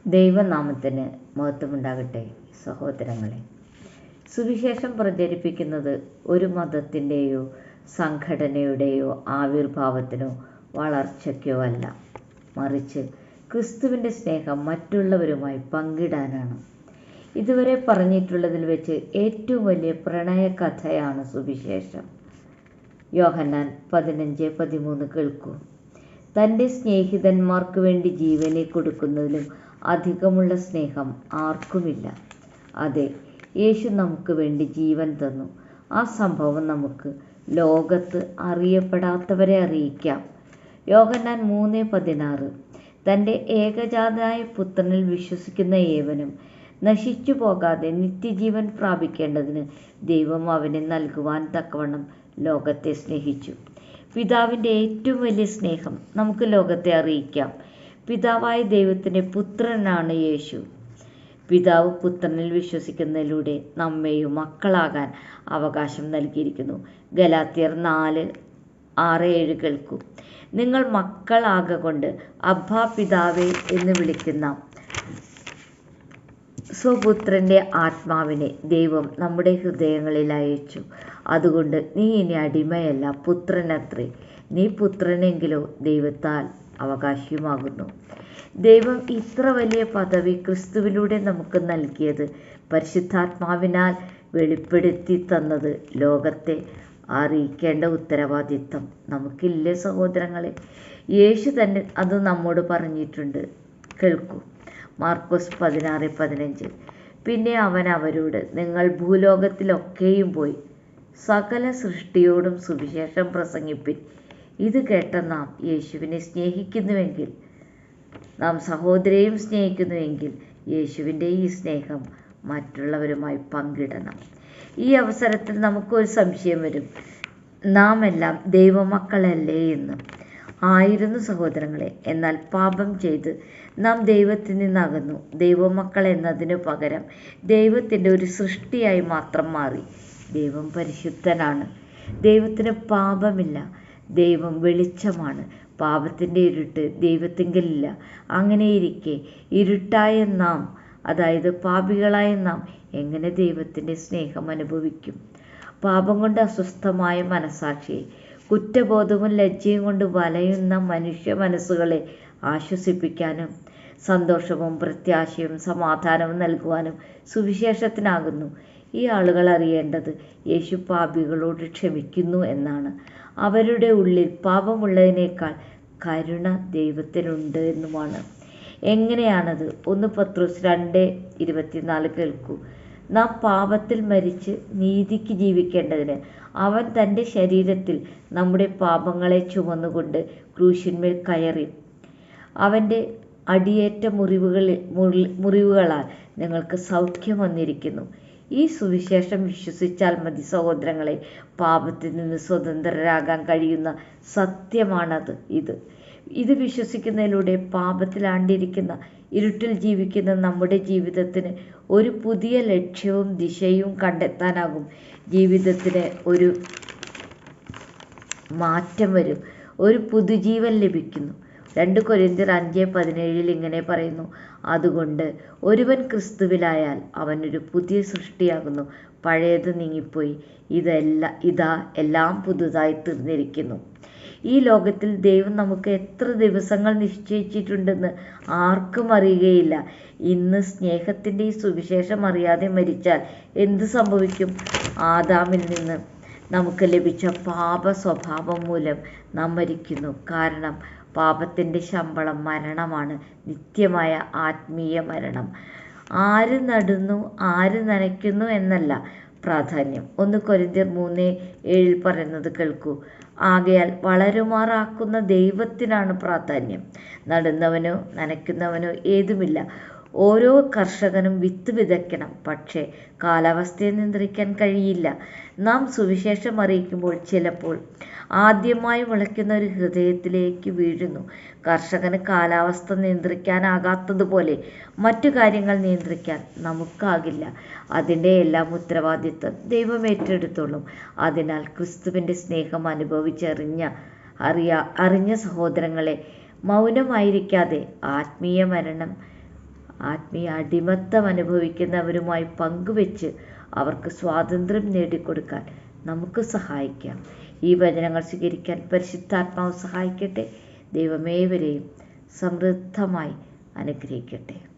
ദൈവനാമത്തിന് മഹത്വമുണ്ടാകട്ടെ. സഹോദരങ്ങളെ, സുവിശേഷം പ്രചരിപ്പിക്കുന്നത് ഒരു മതത്തിൻ്റെയോ സംഘടനയുടെയോ ആവിർഭാവത്തിനോ വളർച്ചയ്ക്കോ അല്ല, മറിച്ച് ക്രിസ്തുവിൻ്റെ സ്നേഹം മറ്റുള്ളവരുമായി പങ്കിടാനാണ്. ഇതുവരെ പറഞ്ഞിട്ടുള്ളതിൽ വെച്ച് ഏറ്റവും വലിയ പ്രണയകഥയാണ് സുവിശേഷം. യോഹന്നാൻ 15:13 കേൾക്കൂ. തൻ്റെ സ്നേഹിതന്മാർക്ക് വേണ്ടി ജീവനെ കൊടുക്കുന്നതിലും അധികമുള്ള സ്നേഹം ആർക്കുമില്ല. അതെ, യേശു നമുക്ക് വേണ്ടി ജീവൻ തന്നു. ആ സംഭവം നമുക്ക് ലോകത്ത് അറിയപ്പെടാത്തവരെ അറിയിക്കാം. യോഹന്നാൻ 3:16 തൻ്റെ ഏകജാതനായ പുത്രനിൽ വിശ്വസിക്കുന്ന ഏവനും നശിച്ചു പോകാതെ നിത്യജീവൻ പ്രാപിക്കേണ്ടതിന് ദൈവം അവനെ നൽകുവാൻ തക്കവണ്ണം ലോകത്തെ സ്നേഹിച്ചു. പിതാവിൻ്റെ ഏറ്റവും വലിയ സ്നേഹം നമുക്ക് ലോകത്തെ അറിയിക്കാം. പിതാവായ ദൈവത്തിൻ്റെ പുത്രനാണ് യേശു. പിതാവ് പുത്രനിൽ വിശ്വസിക്കുന്നതിലൂടെ നമ്മെയും മക്കളാകാൻ അവകാശം നൽകിയിരിക്കുന്നു. ഗലാത്യർ 4:6-7 കേൾക്കൂ. നിങ്ങൾ മക്കളാകൊണ്ട് അബ്ബാ പിതാവേ എന്ന് വിളിക്കുന്ന സ്വപുത്രൻ്റെ ആത്മാവിനെ ദൈവം നമ്മുടെ ഹൃദയങ്ങളിൽ അയച്ചു. അതുകൊണ്ട് നീ ഇനി അടിമയല്ല, പുത്രനത്രേ. നീ പുത്രനെങ്കിലോ ദൈവത്താൽ അവകാശിയുമാകുന്നു. ദൈവം ഇത്ര വലിയ പദവി ക്രിസ്തുവിലൂടെ നമുക്ക് നൽകിയത് പരിശുദ്ധാത്മാവിനാൽ വെളിപ്പെടുത്തി തന്നത് ലോകത്തെ അറിയിക്കേണ്ട ഉത്തരവാദിത്തം നമുക്കില്ലേ സഹോദരങ്ങളെ? യേശു തന്നെ അത് നമ്മോട് പറഞ്ഞിട്ടുണ്ട്. കേൾക്കൂ. മാർക്കോസ് 16:15 പിന്നെ അവൻ അവരോട്, നിങ്ങൾ ഭൂലോകത്തിലൊക്കെയും പോയി സകല സൃഷ്ടിയോടും സുവിശേഷം പ്രസംഗിപ്പിൻ. ഇത് കേട്ട നാം യേശുവിനെ സ്നേഹിക്കുന്നുവെങ്കിൽ, നാം സഹോദരരെയും സ്നേഹിക്കുന്നുവെങ്കിൽ യേശുവിൻ്റെ ഈ സ്നേഹം മറ്റുള്ളവരുമായി പങ്കിടണം. ഈ അവസരത്തിൽ നമുക്കൊരു സംശയം വരും, നാം എല്ലാം ദൈവമക്കളല്ലേ എന്ന്. ആയിരുന്നു സഹോദരങ്ങളെ. എന്നാൽ പാപം ചെയ്ത് നാം ദൈവത്തിൽ നിന്നകന്നു. ദൈവമക്കൾ എന്നതിനു പകരം ദൈവത്തിൻ്റെ ഒരു സൃഷ്ടിയായി മാത്രം മാറി. ദൈവം പരിശുദ്ധനാണ്. ദൈവത്തിന് പാപമില്ല. ദൈവം വെളിച്ചമാണ്. പാപത്തിൻ്റെ ഇരുട്ട് ദൈവത്തിങ്കലില്ല. അങ്ങനെയിരിക്കെ ഇരുട്ടായ നാം, അതായത് പാപികളായ നാം, എങ്ങനെ ദൈവത്തിൻ്റെ സ്നേഹം അനുഭവിക്കും? പാപം കൊണ്ട് അസ്വസ്ഥമായ മനസാക്ഷിയെ, കുറ്റബോധവും ലജ്ജയും കൊണ്ട് വലയുന്ന മനുഷ്യ മനസ്സുകളെ ആശ്വസിപ്പിക്കാനും സന്തോഷവും പ്രത്യാശയും സമാധാനവും നൽകുവാനും സുവിശേഷത്തിനാകുന്നു. ഈ ആളുകൾ അറിയേണ്ടത് യേശു പാപികളോട് ക്ഷമിക്കുന്നു എന്നാണ്. അവരുടെ ഉള്ളിൽ പാപമുള്ളതിനേക്കാൾ കരുണ ദൈവത്തിനുണ്ട് എന്നുമാണ്. എങ്ങനെയാണത്? 1 പത്രോസ് 2:24 കേൾക്കൂ. നാം പാപത്തിൽ മരിച്ച് നീതിക്ക് ജീവിക്കേണ്ടതിന് അവൻ തൻ്റെ ശരീരത്തിൽ നമ്മുടെ പാപങ്ങളെ ചുമന്നുകൊണ്ട് ക്രൂശിന്മേൽ കയറി. അവൻ്റെ അടിയേറ്റ മുറിവുകളാൽ നിങ്ങൾക്ക് സൗഖ്യം വന്നിരിക്കുന്നു. ഈ സുവിശേഷം വിശ്വസിച്ചാൽ മതി സഹോദരങ്ങളെ. പാപത്തിൽ നിന്ന് സ്വതന്ത്രരാകാൻ കഴിയുന്ന സത്യമാണത്. ഇത് വിശ്വസിക്കുന്നതിലൂടെ പാപത്തിലാണ്ടിരിക്കുന്ന, ഇരുട്ടിൽ ജീവിക്കുന്ന നമ്മുടെ ജീവിതത്തിന് ഒരു പുതിയ ലക്ഷ്യവും ദിശയും കണ്ടെത്താനാകും. ജീവിതത്തിന് ഒരു മാറ്റം വരും. ഒരു പുതുജീവൻ ലഭിക്കുന്നു. 2 കൊരിന്ത്യർ 5:17 ഇങ്ങനെ പറയുന്നു, അതുകൊണ്ട് ഒരുവൻ ക്രിസ്തുവിലായാൽ അവനൊരു പുതിയ സൃഷ്ടിയാകുന്നു. പഴയത് നീങ്ങിപ്പോയി, എല്ലാം പുതുതായി തീർന്നിരിക്കുന്നു. ഈ ലോകത്തിൽ ദൈവം നമുക്ക് എത്ര ദിവസങ്ങൾ നിശ്ചയിച്ചിട്ടുണ്ടെന്ന് ആർക്കും അറിയുകയില്ല. ഇന്ന് സ്നേഹത്തിൻ്റെ ഈ സുവിശേഷം അറിയാതെ മരിച്ചാൽ എന്ത് സംഭവിക്കും? ആദാമിൽ നിന്ന് നമുക്ക് ലഭിച്ച പാപ സ്വഭാവം മൂലം നാം മരിക്കുന്നു. കാരണം പാപത്തിൻ്റെ ശമ്പളം മരണമാണ്, നിത്യമായ ആത്മീയ മരണം. ആര് നടുന്നു ആര് നനയ്ക്കുന്നു എന്നല്ല പ്രാധാന്യം. 1 കൊരിന്ത്യർ 3:7 പറയുന്നത് കേൾക്കൂ. ആകയാൽ വളരുമാറാക്കുന്ന ദൈവത്തിനാണ് പ്രാധാന്യം. നടുന്നവനോ നനയ്ക്കുന്നവനോ ഏതുമില്ല. ഓരോ കർഷകനും വിത്ത് വിതയ്ക്കണം, പക്ഷേ കാലാവസ്ഥയെ നിയന്ത്രിക്കാൻ കഴിയില്ല. നാം സുവിശേഷം അറിയിക്കുമ്പോൾ ചിലപ്പോൾ ആദ്യമായി മുളയ്ക്കുന്ന ഒരു ഹൃദയത്തിലേക്ക് വീഴുന്നു. കർഷകന് കാലാവസ്ഥ നിയന്ത്രിക്കാനാകാത്തതുപോലെ മറ്റു കാര്യങ്ങൾ നിയന്ത്രിക്കാൻ നമുക്കാകില്ല. അതിൻ്റെ എല്ലാം ഉത്തരവാദിത്വം ദൈവം ഏറ്റെടുത്തോളും. അതിനാൽ ക്രിസ്തുവിൻ്റെ സ്നേഹം അറിഞ്ഞ സഹോദരങ്ങളെ, മൗനമായിരിക്കാതെ ആത്മീയ അടിമത്തം അനുഭവിക്കുന്നവരുമായി പങ്കുവെച്ച് അവർക്ക് സ്വാതന്ത്ര്യം നേടിക്കൊടുക്കാൻ നമുക്ക് സഹായിക്കാം. ഈ വചനങ്ങൾ സ്വീകരിക്കാൻ പരിശുദ്ധാത്മാവ് സഹായിക്കട്ടെ. ദൈവമേവരെയും സമൃദ്ധമായി അനുഗ്രഹിക്കട്ടെ.